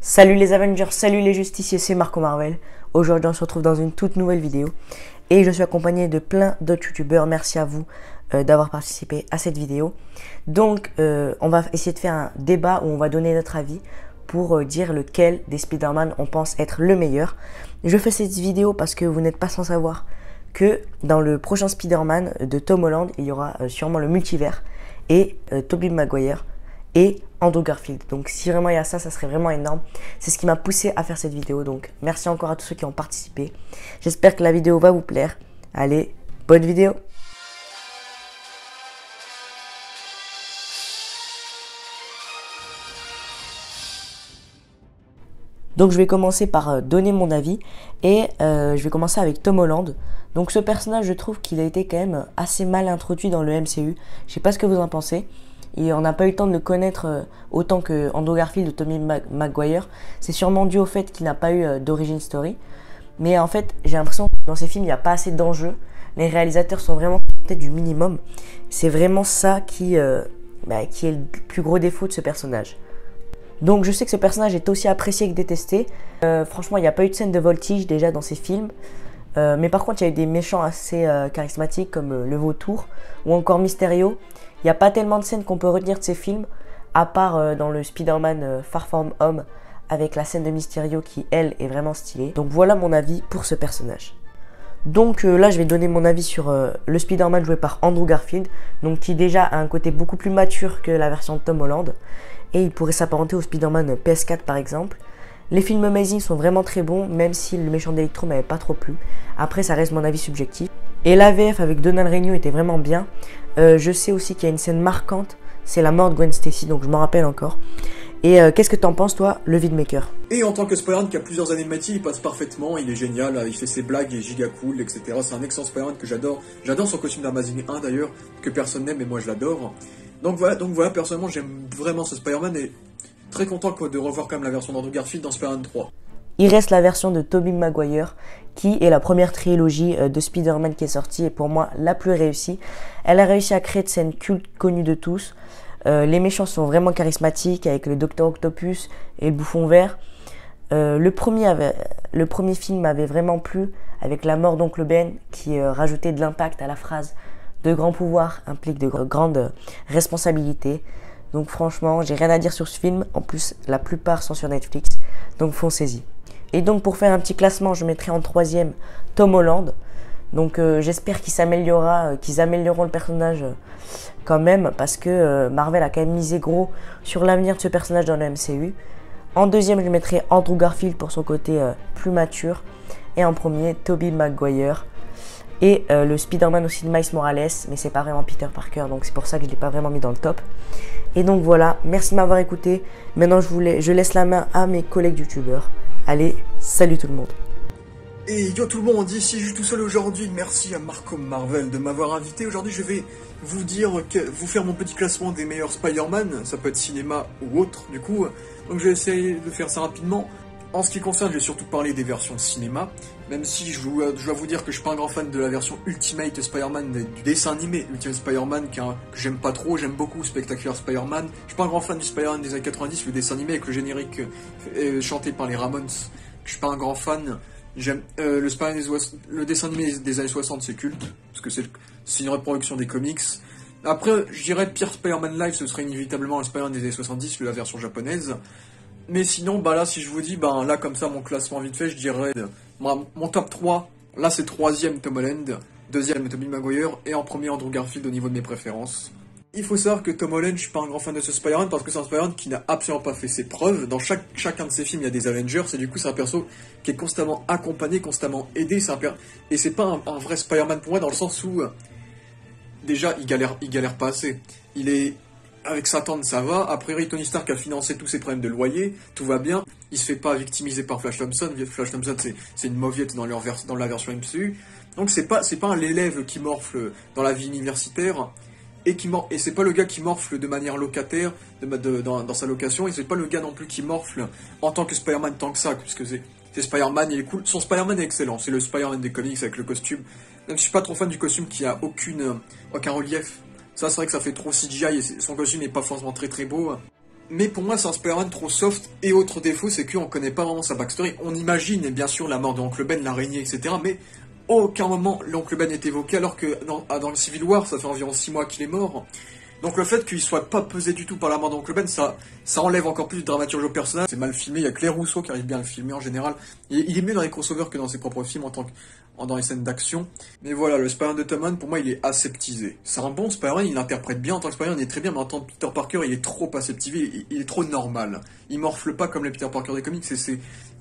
Salut les Avengers, salut les justiciers, c'est Marco Marvel. Aujourd'hui on se retrouve dans une toute nouvelle vidéo et je suis accompagné de plein d'autres youtubeurs. Merci à vous d'avoir participé à cette vidéo. Donc on va essayer de faire un débat où on va donner notre avis pour dire lequel des Spider-Man on pense être le meilleur. Je fais cette vidéo parce que vous n'êtes pas sans savoir que dans le prochain Spider-Man de Tom Holland, il y aura sûrement le multivers et Tobey Maguire et Andrew Garfield. Donc si vraiment il y a ça, ça serait vraiment énorme. C'est ce qui m'a poussé à faire cette vidéo. Donc merci encore à tous ceux qui ont participé. J'espère que la vidéo va vous plaire. Allez, bonne vidéo. Donc je vais commencer par donner mon avis et je vais commencer avec Tom Holland. Donc ce personnage, je trouve qu'il a été quand même assez mal introduit dans le MCU. Je sais pas ce que vous en pensez. Et on n'a pas eu le temps de le connaître autant que Andrew Garfield ou Tobey Maguire. C'est sûrement dû au fait qu'il n'a pas eu d'origin story. Mais en fait, j'ai l'impression que dans ces films, il n'y a pas assez d'enjeux. Les réalisateurs sont vraiment contentés du minimum. C'est vraiment ça qui est le plus gros défaut de ce personnage. Donc je sais que ce personnage est aussi apprécié que détesté. Franchement, il n'y a pas eu de scène de voltige déjà dans ces films. Mais par contre, il y a eu des méchants assez charismatiques comme le Vautour ou encore Mysterio. Il n'y a pas tellement de scènes qu'on peut retenir de ces films, à part dans le Spider-Man Far From Home, avec la scène de Mysterio qui, elle, est vraiment stylée. Donc voilà mon avis pour ce personnage. Donc là, je vais donner mon avis sur le Spider-Man joué par Andrew Garfield, donc qui déjà a un côté beaucoup plus mature que la version de Tom Holland, et il pourrait s'apparenter au Spider-Man PS4 par exemple. Les films Amazing sont vraiment très bons, même si le méchant d'Electro m'avait pas trop plu. Après, ça reste mon avis subjectif. Et la VF avec Donald Renew était vraiment bien. Je sais aussi qu'il y a une scène marquante, c'est la mort de Gwen Stacy, donc je m'en rappelle encore. Et qu'est-ce que t'en penses toi, le Vidmaker? Et en tant que Spider-Man qui a plusieurs années de métier, il passe parfaitement, il est génial, il fait ses blagues, il est giga cool, etc. C'est un excellent Spider-Man que j'adore. J'adore son costume d'Amazing 1 d'ailleurs, que personne n'aime, mais moi je l'adore. Donc voilà, personnellement j'aime vraiment ce Spider-Man et très content de revoir quand même la version d'Andrew Garfield dans Spider-Man 3. Il reste la version de Tobey Maguire, qui est la première trilogie de Spider-Man qui est sortie et pour moi la plus réussie. Elle a réussi à créer de scènes cultes connues de tous. Les méchants sont vraiment charismatiques avec le Docteur Octopus et le Bouffon Vert. Le premier film m'avait vraiment plu avec la mort d'Oncle Ben qui rajoutait de l'impact à la phrase « De grands pouvoirs impliquent de grandes responsabilités ». Donc franchement, j'ai rien à dire sur ce film. En plus, la plupart sont sur Netflix, donc foncez-y. Et donc pour faire un petit classement, je mettrai en troisième Tom Holland. Donc j'espère qu'ils amélioreront le personnage quand même, parce que Marvel a quand même misé gros sur l'avenir de ce personnage dans le MCU. En deuxième, je mettrai Andrew Garfield pour son côté plus mature. Et en premier, Tobey Maguire. Et le Spider-Man aussi de Miles Morales, mais c'est pas vraiment Peter Parker, donc c'est pour ça que je l'ai pas vraiment mis dans le top. Et donc voilà, merci de m'avoir écouté. Maintenant je laisse la main à mes collègues youtubeurs. Allez, salut tout le monde. Et yo tout le monde, ici je suis tout seul aujourd'hui, merci à Marco Marvel de m'avoir invité. Aujourd'hui je vais vous faire mon petit classement des meilleurs Spider-Man, ça peut être cinéma ou autre du coup. Donc je vais essayer de faire ça rapidement. En ce qui concerne, je vais surtout parler des versions cinéma, même si je dois vous dire que je suis pas un grand fan de la version Ultimate Spider-Man du dessin animé Ultimate Spider-Man que j'aime pas trop, j'aime beaucoup Spectacular Spider-Man. Je suis pas un grand fan du Spider-Man des années 90, le dessin animé avec le générique chanté par les Ramones, je suis pas un grand fan. J'aime le dessin animé des années 60, c'est culte, parce que c'est une reproduction des comics. Après, je dirais pire Spider-Man Live, ce serait inévitablement le Spider-Man des années 70, la version japonaise. Mais sinon, bah là, si je vous dis, bah là, comme ça, mon classement vite fait, je dirais mon top 3, là, c'est troisième Tom Holland, deuxième Tobey Maguire, et en premier Andrew Garfield au niveau de mes préférences. Il faut savoir que Tom Holland, je suis pas un grand fan de ce Spider-Man, parce que c'est un Spider-Man qui n'a absolument pas fait ses preuves. Dans chacun de ses films, il y a des Avengers, et du coup, c'est un perso qui est constamment accompagné, constamment aidé, et c'est pas un vrai Spider-Man pour moi, dans le sens où, déjà, il galère pas assez. Avec sa tante, ça va. A priori, Tony Stark a financé tous ses problèmes de loyer. Tout va bien. Il se fait pas victimiser par Flash Thompson. Flash Thompson, c'est une mauviette dans la version MCU. Donc, c'est pas un l'élève qui morfle dans la vie universitaire. Et c'est pas le gars qui morfle de manière locataire, dans sa location. Et c'est pas le gars non plus qui morfle en tant que Spider-Man tant que ça. Puisque c'est Spider-Man, il est cool. Son Spider-Man est excellent. C'est le Spider-Man des comics avec le costume. Même si je suis pas trop fan du costume qui a aucun relief. Ça, c'est vrai que ça fait trop CGI et son costume n'est pas forcément très très beau. Mais pour moi, c'est un Spider-Man trop soft. Et autre défaut, c'est qu'on connaît pas vraiment sa backstory. On imagine, et bien sûr, la mort de Oncle Ben, l'araignée, etc. Mais aucun moment, l'Oncle Ben est évoqué, alors que dans le Civil War, ça fait environ 6 mois qu'il est mort. Donc le fait qu'il soit pas pesé du tout par la mort d'Oncle Ben, ça enlève encore plus de dramaturgie au personnage. C'est mal filmé, il y a Claire Rousseau qui arrive bien à le filmer en général. Il est mieux dans les crossovers que dans ses propres films dans les scènes d'action. Mais voilà, le Spider-Man de Tom Holland, pour moi, il est aseptisé. C'est un bon Spider-Man, il l'interprète bien en tant que Spider-Man, il est très bien, mais en tant que Peter Parker, il est trop aseptisé, il est trop normal. Il morfle pas comme les Peter Parker des comics,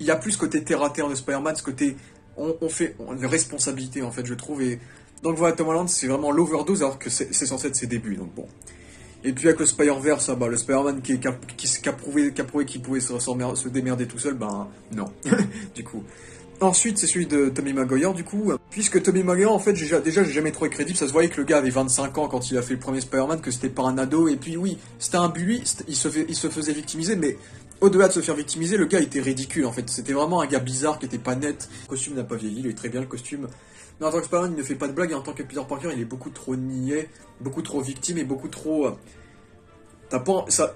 il y a plus ce côté terre-à-terre de Spider-Man, ce côté... On fait une responsabilité, en fait, je trouve, et... Donc voilà, Tom Holland, c'est vraiment l'overdose, alors que c'est censé être ses débuts, donc bon. Et puis avec le Spider-Verse, le Spider-Man qui a prouvé qu'il pouvait se démerder tout seul, ben non, du coup. Ensuite, c'est celui de Tobey Maguire, du coup, puisque Tobey Maguire, en fait, j'ai jamais trouvé crédible, ça se voyait que le gars avait 25 ans quand il a fait le premier Spider-Man, que c'était pas un ado, et puis oui, c'était un bully, il se faisait victimiser, mais au-delà de se faire victimiser, le gars était ridicule, en fait, c'était vraiment un gars bizarre qui était pas net, le costume n'a pas vieilli, il est très bien le costume. Mais en tant que Spider-Man, il ne fait pas de blague, et en tant que Peter Parker, il est beaucoup trop niais, beaucoup trop victime, et beaucoup trop...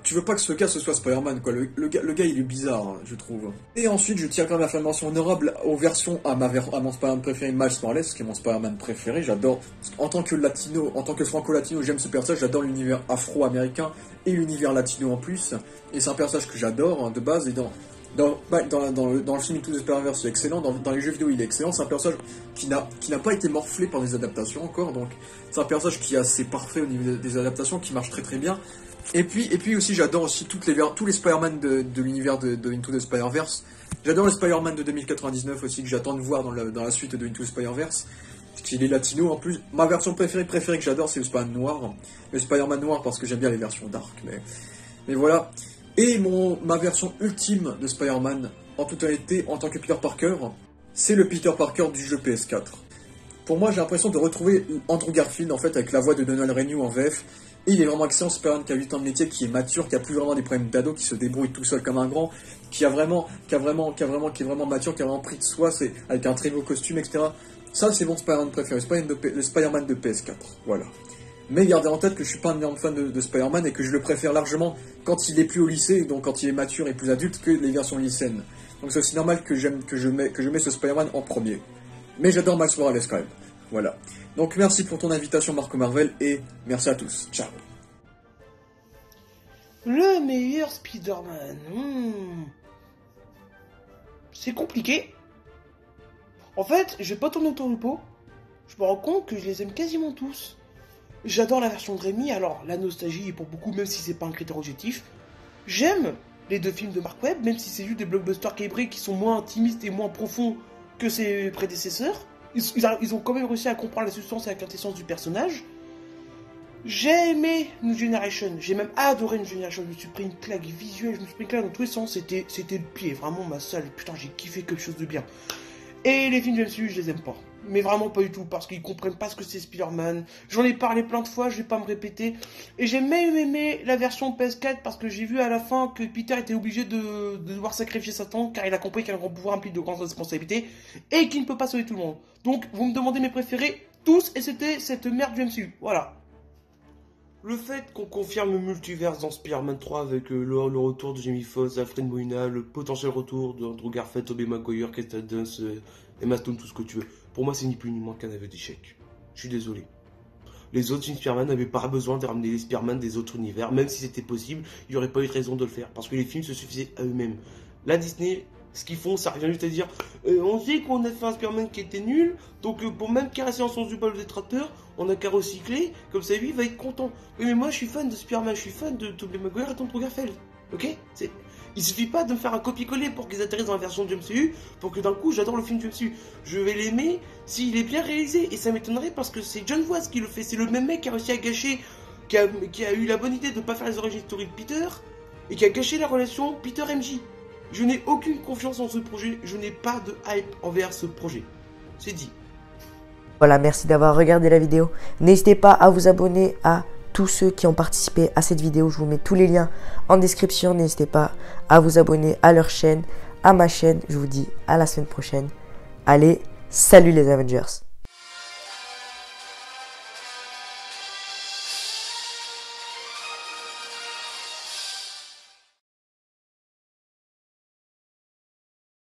tu veux pas que ce gars ce soit Spider-Man, quoi. Le gars, il est bizarre, hein, je trouve. Et ensuite, je tiens quand même à faire une mention honorable aux versions à mon Spider-Man préféré, Miles Morales, qui est mon Spider-Man préféré. J'adore, en tant que latino, en tant que franco-latino, j'aime ce personnage, j'adore l'univers afro-américain et l'univers latino en plus. Et c'est un personnage que j'adore, hein, de base, et dans le film Into the Spider-Verse, il est excellent, dans les jeux vidéo, il est excellent. C'est un personnage qui n'a pas été morflé par des adaptations encore, donc c'est un personnage qui est assez parfait au niveau des adaptations, qui marche très très bien. Et puis aussi, j'adore aussi tous les Spider-Man de l'univers de Into the Spider-Verse. J'adore le Spider-Man de 2099 aussi, que j'attends de voir dans la suite de Into the Spider-Verse. Parce qu'il est latino en plus. Ma version préférée que j'adore, c'est le Spider-Man noir. Le Spider-Man noir parce que j'aime bien les versions dark. Mais voilà. Et ma version ultime de Spider-Man, en toute honnêteté, en tant que Peter Parker, c'est le Peter Parker du jeu PS4. Pour moi, j'ai l'impression de retrouver Andrew Garfield, en fait, avec la voix de Donald Renew en VF. Et il est vraiment excellent, Spider-Man qui a 8 ans de métier, qui est mature, qui a plus vraiment des problèmes d'ado, qui se débrouille tout seul comme un grand, qui est vraiment mature, qui a vraiment pris de soi, c'est avec un très beau costume, etc. Ça, c'est mon Spider-Man préféré, le Spider-Man de PS4. Voilà. Mais gardez en tête que je suis pas un énorme fan de Spider-Man et que je le préfère largement quand il est plus au lycée, donc quand il est mature et plus adulte, que les versions lycéennes. Donc c'est aussi normal que je mets ce Spider-Man en premier. Mais j'adore Miles Morales quand même. Voilà. Donc merci pour ton invitation Marco Marvel et merci à tous. Ciao. Le meilleur Spider-Man. C'est compliqué. En fait, je vais pas tourner autour du pot. Je me rends compte que je les aime quasiment tous. J'adore la version de Raimi, alors la nostalgie est pour beaucoup, même si c'est pas un critère objectif. J'aime les deux films de Mark Webb, même si c'est juste des blockbusters cabrés qui sont moins intimistes et moins profonds que ses prédécesseurs. Ils ont quand même réussi à comprendre la substance et la quintessence du personnage. J'ai aimé New Generation, j'ai même adoré New Generation, je me suis pris une claque visuelle, je me suis pris une claque dans tous les sens, c'était le pied, vraiment ma salle, putain j'ai kiffé quelque chose de bien. Et les films de MCU, je les aime pas, mais vraiment pas du tout, parce qu'ils comprennent pas ce que c'est Spider-Man, j'en ai parlé plein de fois, je vais pas me répéter, et j'ai même aimé la version PS4, parce que j'ai vu à la fin que Peter était obligé de devoir sacrifier Satan, car il a compris qu'un grand pouvoir implique de grandes responsabilités, et qu'il ne peut pas sauver tout le monde. Donc, vous me demandez mes préférés, tous, et c'était cette merde du MCU, voilà. Le fait qu'on confirme le multiverse dans Spider-Man 3 avec le retour de Jamie Foxx, Alfred Molina, le potentiel retour d'Andrew Garfield, Tobey Maguire, Kirsten Dunst, Emma Stone, tout ce que tu veux. Pour moi, c'est ni plus ni moins qu'un aveu d'échec. Je suis désolé. Les autres films Spider-Man n'avaient pas besoin de ramener les Spider-Man des autres univers, même si c'était possible, il n'y aurait pas eu de raison de le faire, parce que les films se suffisaient à eux-mêmes. Là, Disney, ce qu'ils font, ça revient juste à dire on sait qu'on a fait un Spider-Man qui était nul, donc pour même caresser en sens du poil des détracteurs, on a qu'à recycler, comme ça lui il va être content. Oui, mais moi je suis fan de Spider-Man, je suis fan de Tobey Maguire et d'Andrew Garfield. Ok? Il suffit pas de me faire un copier-coller pour qu'ils atterrissent dans la version du MCU, pour que d'un coup j'adore le film du MCU. Je vais l'aimer s'il est bien réalisé, et ça m'étonnerait parce que c'est John Watts qui le fait, c'est le même mec qui a réussi à gâcher, qui a eu la bonne idée de pas faire les origines story de Peter, et qui a gâché la relation Peter-MJ. Je n'ai aucune confiance en ce projet, je n'ai pas de hype envers ce projet. C'est dit. Voilà, merci d'avoir regardé la vidéo. N'hésitez pas à vous abonner à tous ceux qui ont participé à cette vidéo. Je vous mets tous les liens en description. N'hésitez pas à vous abonner à leur chaîne, à ma chaîne. Je vous dis à la semaine prochaine. Allez, salut les Avengers!